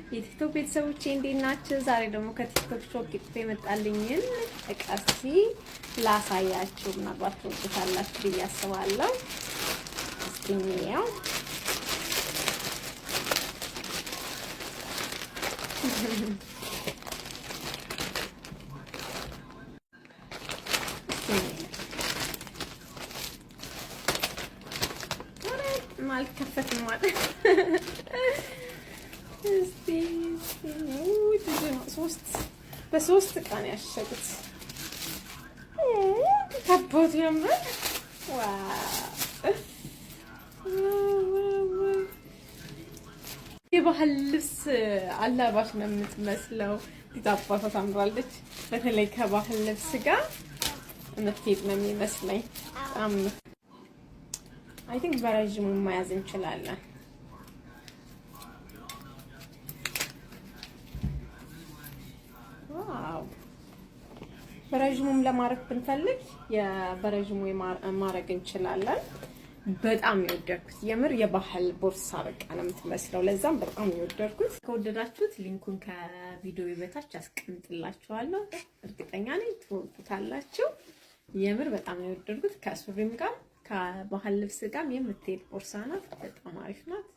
የቲክቶክ ቤተሰቦቼ እንዴት ናችሁ? ዛሬ ደግሞ ከቲክቶክ ሾፕ የመጣልኝን እቃ እስኪ ላሳያችሁ። ምናልባት ትወዱታላችሁ ብዬ አስባለሁ። እስኪ እንየው። አልከፈትም ማለት እስቲ በሶስት ቀን ያሸጉት ከቦት ያምር። የባህል ልብስ አላባሽ ነው የምትመስለው። ዲዛባቷ ታምራለች። በተለይ ከባህል ልብስ ጋር የምትሄድ ነው የሚመስለኝ። አይ ቲንክ በረዥሙ መያዝ እንችላለን። ዋው! በረዥሙም ለማረግ ብንፈልግ በረዥሙ ማረግ እንችላለን። በጣም የወደድኩት የምር የባህል ቦርሳ በቃ ነው የምትመስለው። ለዛም በጣም የወደድኩት። ከወደዳችሁት ሊንኩን ከቪዲዮ በታች አስቀምጥላችኋለሁ። እርግጠኛ ነኝ ትወዱታላችሁ። የምር በጣም የወደድኩት ከሱሪም ጋር ከባህል ልብስ ጋር የምትሄድ ቦርሳ ናት። በጣም አሪፍ ናት።